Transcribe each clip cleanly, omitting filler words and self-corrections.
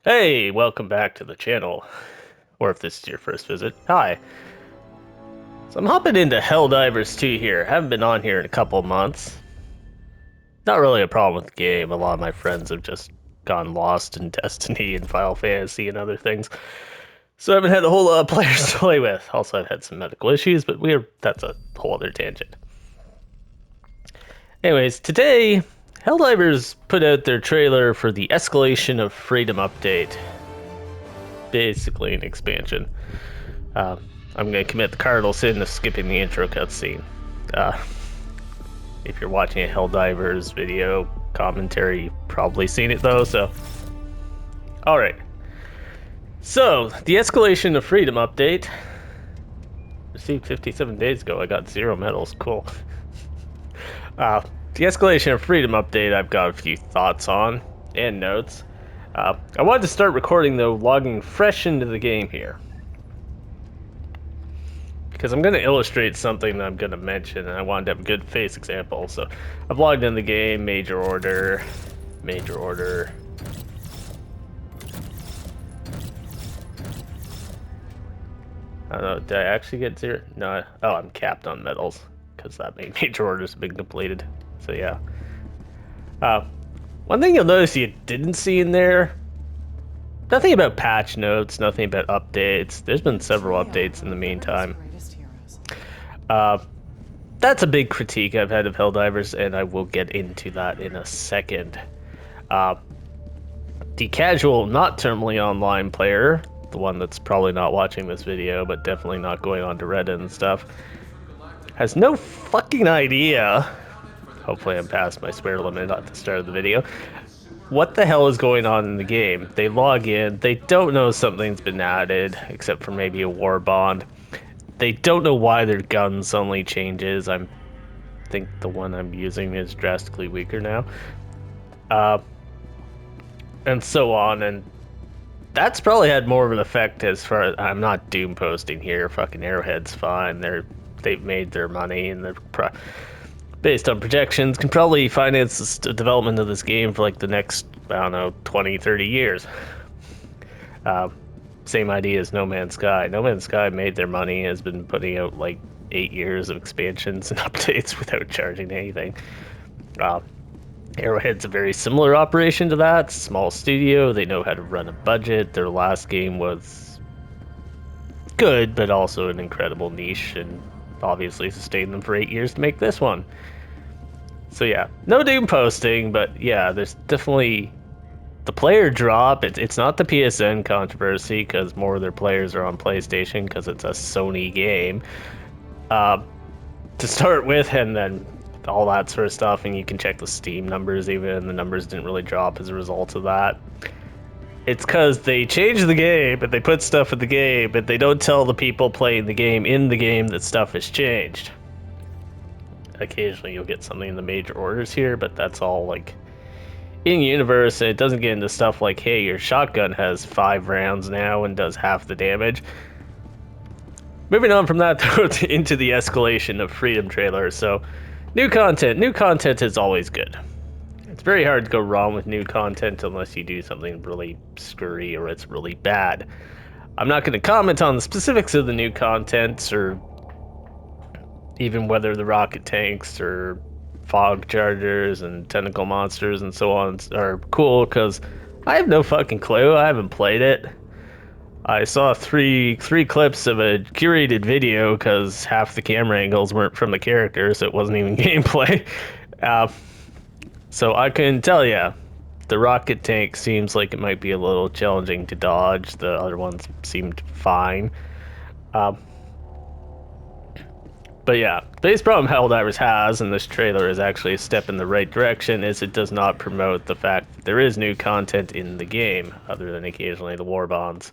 Hey, welcome back to the channel. Or if this is your first visit, hi. So I'm hopping into Helldivers 2 here. Haven't been on here in a couple of months. Not really a problem with the game. A lot of my friends have just gone lost in Destiny and Final Fantasy and other things. So I haven't had a whole lot of players to play with. Also, I've had some medical issues, but that's a whole other tangent. Anyways, today, Helldivers put out their trailer for the Escalation of Freedom update. Basically an expansion. Uh, I'm going to commit the cardinal sin of skipping the intro cutscene. Uh, if you're watching a Helldivers video commentary, you've probably seen it though, so. Alright. So, the Escalation of Freedom update. Received 57 days ago. I got 0 medals. Cool. The Escalation of Freedom update, I've got a few thoughts on and notes. I wanted to start recording though, logging fresh into the game here. Because I'm going to illustrate something that I'm going to mention, and I wanted to have a good face example. So I've logged in the game, major order. I don't know, did I actually get 0? No, I'm capped on medals, because that major orders have been completed. So yeah. One thing you'll notice you didn't see in there, nothing about patch notes, nothing about updates. There's been several updates in the meantime. That's a big critique I've had of Helldivers, and I will get into that in a second. The casual, not terminally online player, the one that's probably not watching this video, but definitely not going on to Reddit and stuff, has no fucking idea, hopefully I'm past my swear limit at the start of the video, what the hell is going on in the game. They log in, they don't know something's been added, except for maybe a war bond. They don't know why their gun suddenly changes. I think the one I'm using is drastically weaker now. And so on, and that's probably had more of an effect as far as, I'm not doom posting here, fucking Arrowhead's fine, they've made their money, and they're based on projections, can probably finance the development of this game for like the next, I don't know, 20, 30 years. Same idea as No Man's Sky. No Man's Sky made their money, has been putting out like 8 years of expansions and updates without charging anything. Arrowhead's a very similar operation to that. Small studio, they know how to run a budget. Their last game was good, but also an incredible niche, and obviously sustained them for 8 years to make this one. So yeah, no doom posting, but yeah, there's definitely the player drop. It's not the PSN controversy, because more of their players are on PlayStation, because it's a Sony game. To start with, and then all that sort of stuff, and you can check the Steam numbers even, and the numbers didn't really drop as a result of that. It's because they changed the game, but they put stuff in the game, but they don't tell the people playing the game in the game that stuff has changed. Occasionally you'll get something in the major orders here, but that's all like in-universe, and it doesn't get into stuff like, hey, your shotgun has 5 rounds now and does half the damage. Moving on from that, though, into the Escalation of Freedom trailer. So, new content is always good. It's very hard to go wrong with new content unless you do something really scurry or it's really bad. I'm not going to comment on the specifics of the new content, or even whether the rocket tanks or fog chargers and tentacle monsters and so on are cool, because I have no fucking clue. I haven't played it. I saw three clips of a curated video because half the camera angles weren't from the characters, so it wasn't even gameplay. So I couldn't tell you. The rocket tank seems like it might be a little challenging to dodge. The other ones seemed fine. But yeah, the biggest problem Helldivers has, and this trailer is actually a step in the right direction, is it does not promote the fact that there is new content in the game, other than occasionally the war bonds,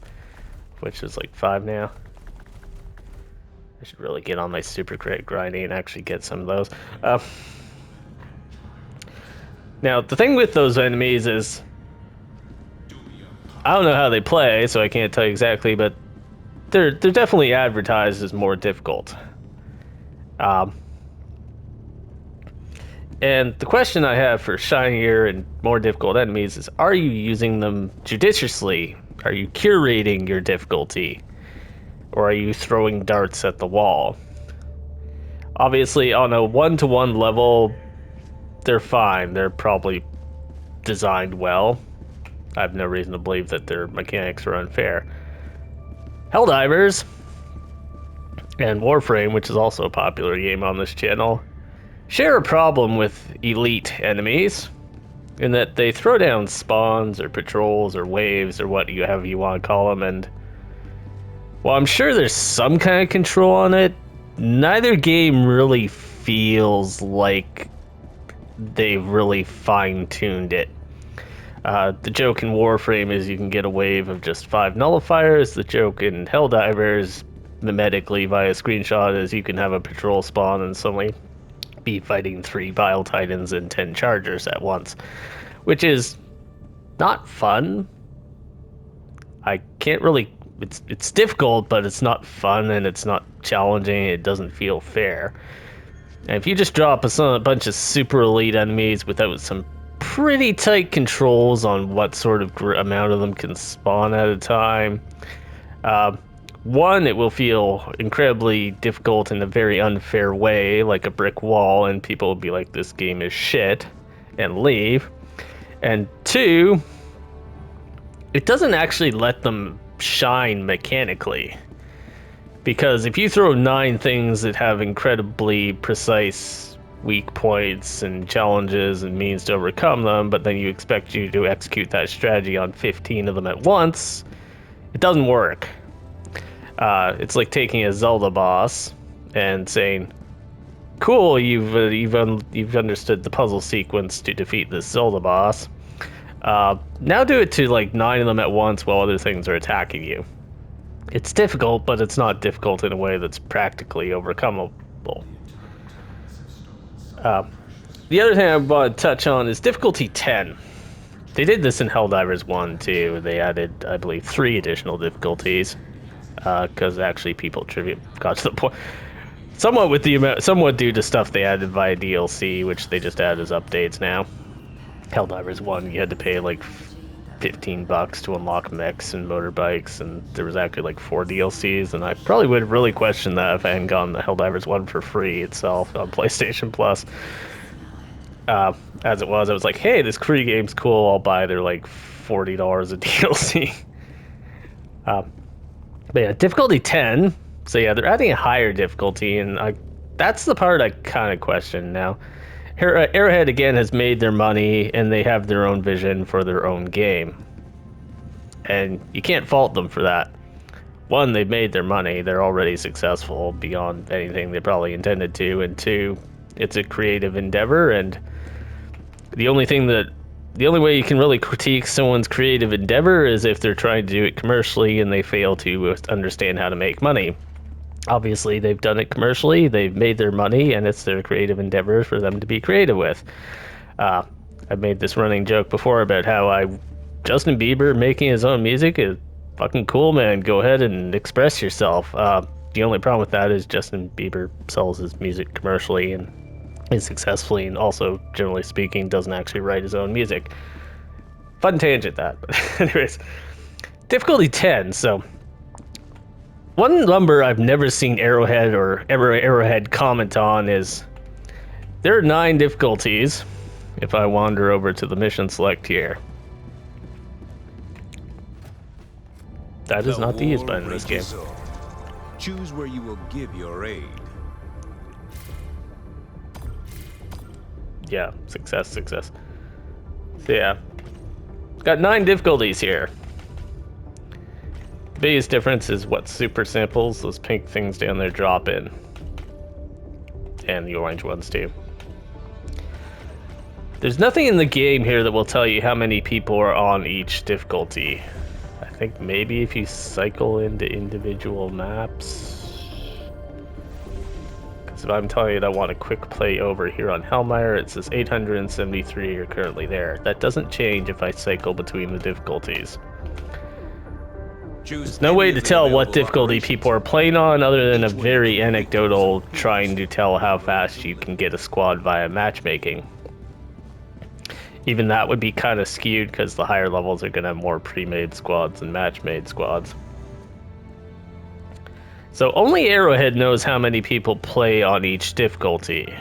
which is like 5 now. I should really get on my super crit grinding and actually get some of those. Now, the thing with those enemies is, I don't know how they play, so I can't tell you exactly, but they're definitely advertised as more difficult. And the question I have for shinier and more difficult enemies is, are you using them judiciously? Are you curating your difficulty? Or are you throwing darts at the wall? Obviously, on a 1-to-1 level, they're fine. They're probably designed well. I have no reason to believe that their mechanics are unfair. Helldivers and Warframe, which is also a popular game on this channel, share a problem with elite enemies in that they throw down spawns or patrols or waves or whatever you want to call them, and while I'm sure there's some kind of control on it, neither game really feels like they've really fine-tuned it. The joke in Warframe is you can get a wave of just 5 nullifiers. The joke in Helldivers, mimetically via screenshot, is you can have a patrol spawn and suddenly be fighting 3 Bile Titans and 10 Chargers at once, which is not fun. I can't really... It's difficult, but it's not fun, and it's not challenging. It doesn't feel fair. And if you just drop a bunch of super elite enemies without some pretty tight controls on what sort of amount of them can spawn at a time, one, it will feel incredibly difficult in a very unfair way, like a brick wall, and people will be like, this game is shit, and leave. And two, it doesn't actually let them shine mechanically. Because if you throw 9 things that have incredibly precise weak points and challenges and means to overcome them, but then you expect you to execute that strategy on 15 of them at once, it doesn't work. It's like taking a Zelda boss and saying, cool, you've understood the puzzle sequence to defeat this Zelda boss. Now do it to like 9 of them at once while other things are attacking you. It's difficult, but it's not difficult in a way that's practically overcomable. The other thing I want to touch on is difficulty 10. They did this in Helldivers 1 too. They added, I believe, 3 additional difficulties. Because actually people got to the point, somewhat due to stuff they added via DLC, which they just add as updates now. Helldivers 1, you had to pay like $15 to unlock mechs and motorbikes, and there was actually like 4 DLCs, and I probably would have really questioned that if I hadn't gotten the Helldivers 1 for free itself on PlayStation Plus. As it was, I was like, hey, this Kree game's cool, I'll buy their like $40 a DLC. But yeah, difficulty 10. So yeah, they're adding a higher difficulty, and that's the part I kind of question now. Arrowhead, again, has made their money, and they have their own vision for their own game. And you can't fault them for that. One, they've made their money. They're already successful beyond anything they probably intended to. And two, it's a creative endeavor, and the only way you can really critique someone's creative endeavor is if they're trying to do it commercially and they fail to understand how to make money. Obviously, they've done it commercially, they've made their money, and it's their creative endeavor for them to be creative with. I've made this running joke before about how Justin Bieber making his own music is fucking cool, man. Go ahead and express yourself. The only problem with that is Justin Bieber sells his music commercially and is successfully, and also, generally speaking, doesn't actually write his own music. Fun tangent, that. But anyways, difficulty 10. So, one number I've never seen Arrowhead comment on is there are 9 difficulties if I wander over to the mission select here. That is not the use button in this game. Choose where you will give your aid. Yeah, success. So yeah, got 9 difficulties here. The biggest difference is what super samples, those pink things down there, drop in. And the orange ones too. There's nothing in the game here that will tell you how many people are on each difficulty. I think maybe if you cycle into individual maps. If I'm telling you that I want a quick play over here on Hellmire, it says 873 are currently there. That doesn't change if I cycle between the difficulties. Choose No way any to of the tell what available difficulty operations. people are playing on other than a Each one very can be anecdotal focused. trying to tell how fast you can get a squad via matchmaking. Even that would be kind of skewed because the higher levels are going to have more pre-made squads than match-made squads. So only Arrowhead knows how many people play on each difficulty.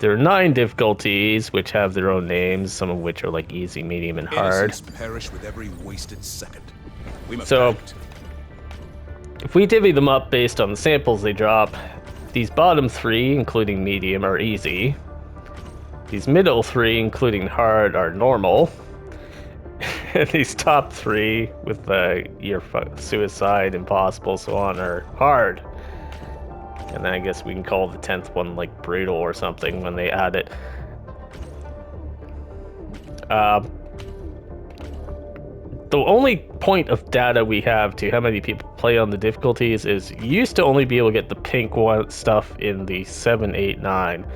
There are 9 difficulties, which have their own names, some of which are like easy, medium, and hard. Innocents perish with every wasted second. We must So, act. if we divvy them up based on the samples they drop, these bottom 3, including medium, are easy. These middle 3, including hard, are normal. And these top 3, with your suicide, impossible, so on, are hard. And then I guess we can call the 10th one like brutal or something when they add it. The only point of data we have to how many people play on the difficulties is you used to only be able to get the pink one stuff in the 7, 8, 9.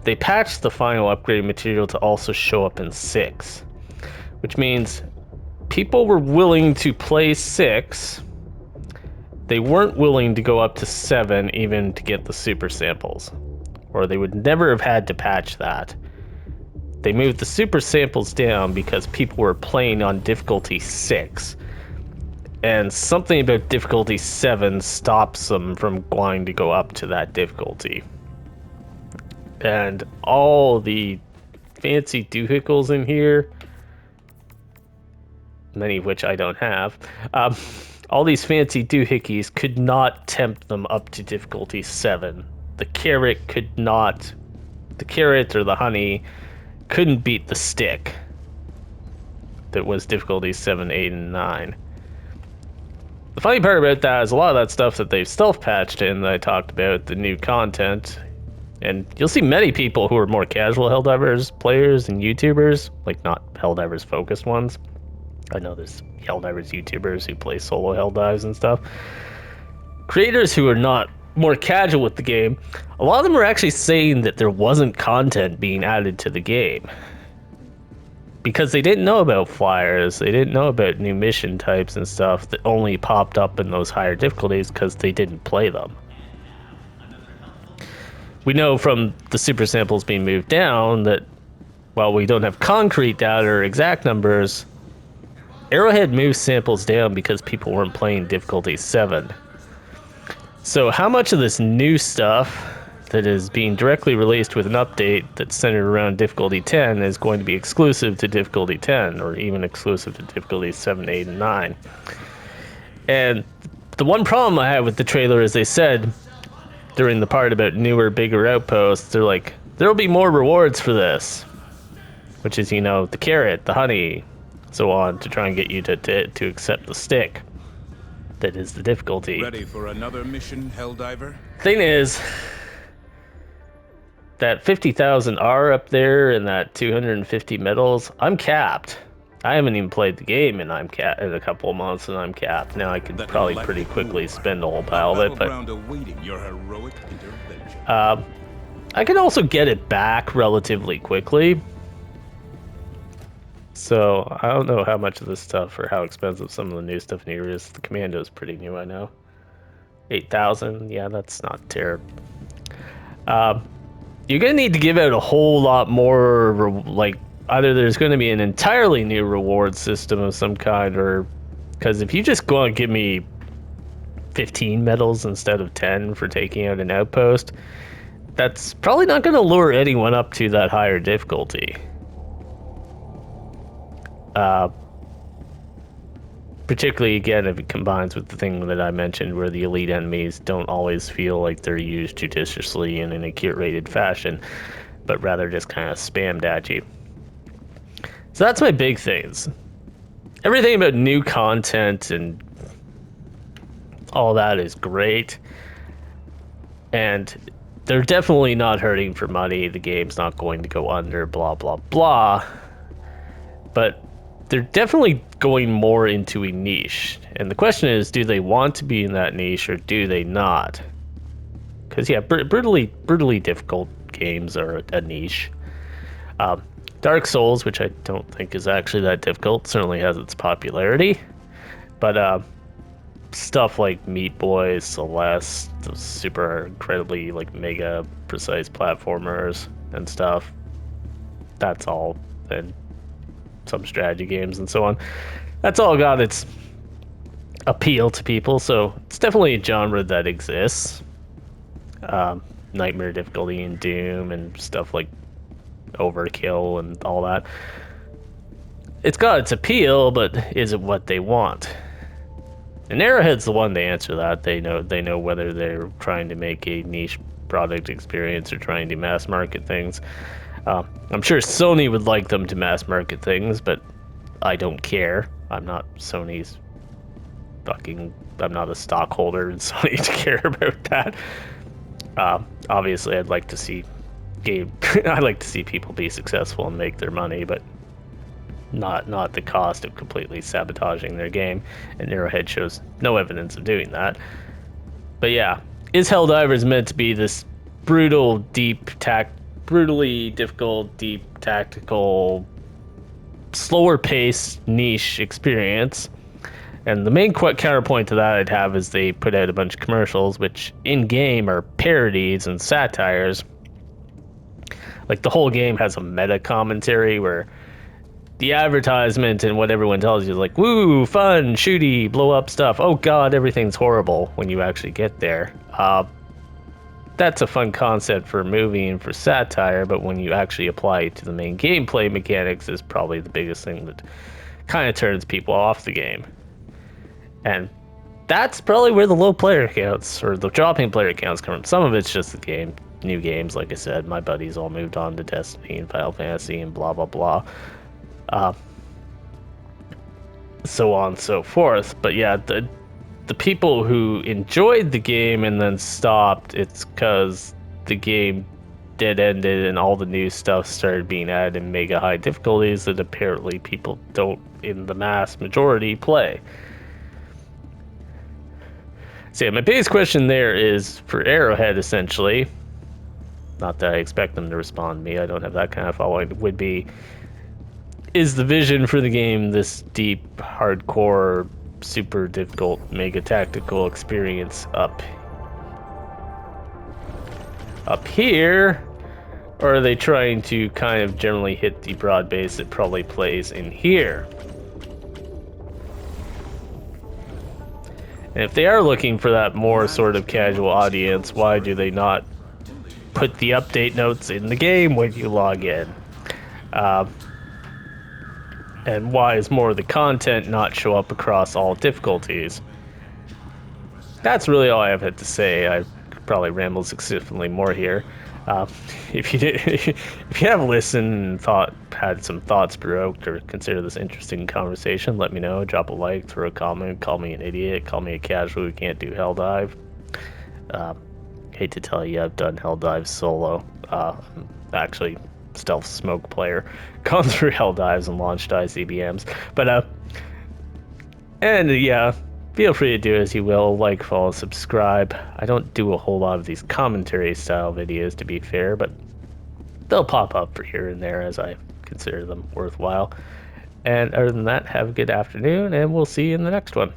They patched the final upgrade material to also show up in 6, which means people were willing to play 6. They weren't willing to go up to 7 even to get the super samples, or they would never have had to patch that. They moved the super samples down because people were playing on difficulty 6, and something about difficulty 7 stops them from wanting to go up to that difficulty. And all the fancy doohicles in here, many of which I don't have, all these fancy doohickeys could not tempt them up to difficulty 7. The carrot or the honey couldn't beat the stick that was difficulty 7, 8, and 9. The funny part about that is a lot of that stuff that they've stealth patched in that I talked about, the new content, and you'll see many people who are more casual Helldivers players and YouTubers, like not Helldivers focused ones. I know there's Helldivers YouTubers who play solo Helldives and stuff. Creators who are not more casual with the game, a lot of them are actually saying that there wasn't content being added to the game. Because they didn't know about flyers, they didn't know about new mission types and stuff that only popped up in those higher difficulties because they didn't play them. We know from the super samples being moved down that while we don't have concrete data or exact numbers, Arrowhead moves samples down because people weren't playing difficulty 7. So how much of this new stuff that is being directly released with an update that's centered around difficulty 10 is going to be exclusive to difficulty 10, or even exclusive to difficulty 7, 8, and 9? And the one problem I have with the trailer is they said during the part about newer, bigger outposts, they're like, there'll be more rewards for this, which is, you know, the carrot, the honey, so on, to try and get you to accept the stick. That is the difficulty. Ready for another mission, Helldiver? Thing is, that 50,000 R up there and that 250 medals, I'm capped. I haven't even played the game, and I'm capped in a couple of months, and I'm capped. Now I could probably pretty quickly spend a whole pile of it, but your heroic intervention. I can also get it back relatively quickly. So I don't know how much of this stuff or how expensive some of the new stuff here is. The Commando is pretty new, I know. 8,000, yeah, that's not terrible. You're gonna need to give out a whole lot more, like, either there's gonna be an entirely new reward system of some kind, or, because if you just go and give me 15 medals instead of 10 for taking out an outpost, that's probably not gonna lure anyone up to that higher difficulty. Particularly, again, if it combines with the thing that I mentioned where the elite enemies don't always feel like they're used judiciously and in a curated fashion, but rather just kind of spammed at you. So that's my big things. Everything about new content and all that is great. And they're definitely not hurting for money. The game's not going to go under, blah, blah, blah. But they're definitely going more into a niche. And the question is, do they want to be in that niche or do they not? Because, yeah, brutally difficult games are a niche. Dark Souls, which I don't think is actually that difficult, certainly has its popularity. But stuff like Meat Boy, Celeste, those super incredibly like mega precise platformers and stuff. That's all, and some strategy games and so on. That's all got its appeal to people. So it's definitely a genre that exists. Nightmare difficulty and Doom and stuff like Overkill and all that. It's got its appeal, but is it what they want? And Arrowhead's the one to answer that. They know whether they're trying to make a niche product experience or trying to mass market things. I'm sure Sony would like them to mass market things, but I don't care. I'm not Sony's fucking. I'm not a stockholder in Sony to care about that. Obviously, I'd like to see game. I like to see people be successful and make their money, but not the cost of completely sabotaging their game. And Arrowhead shows no evidence of doing that. But yeah, is Helldivers meant to be this brutally difficult, deep tactical, slower paced niche experience? And the main counterpoint to that I'd have is they put out a bunch of commercials, which in game are parodies and satires. Like the whole game has a meta commentary where the advertisement and what everyone tells you is like, woo, fun, shooty, blow up stuff. Oh god, everything's horrible when you actually get there. That's a fun concept for a movie and for satire, but when you actually apply it to the main gameplay mechanics is probably the biggest thing that kind of turns people off the game. And that's probably where the low player counts, or the dropping player counts come from. Some of it's just the game, new games, like I said. My buddies all moved on to Destiny and Final Fantasy and blah, blah, blah. So on and so forth. But yeah, the people who enjoyed the game and then stopped, it's because the game dead-ended and all the new stuff started being added in mega high difficulties that apparently people don't, in the mass majority, play. So yeah, my biggest question there is for Arrowhead, essentially. Not that I expect them to respond to me, I don't have that kind of following. Would be, is the vision for the game this deep, hardcore, super difficult, mega tactical experience up here? Or are they trying to kind of generally hit the broad base that probably plays in here? And if they are looking for that more sort of casual audience, why do they not put the update notes in the game when you log in? And why is more of the content not show up across all difficulties? That's really all I have to say. I probably rambled successfully more here. If you have listened and had some thoughts provoked or consider this interesting conversation, let me know. Drop a like, throw a comment, call me an idiot, call me a casual who can't do Helldive. Hate to tell you, I've done Helldive solo. Actually, stealth smoke player, gone through Helldives and launched ICBMs. But and yeah, feel free to do as you will. Like, follow, subscribe. I don't do a whole lot of these commentary style videos, to be fair, but they'll pop up for here and there as I consider them worthwhile. And other than that, have a good afternoon, and we'll see you in the next one.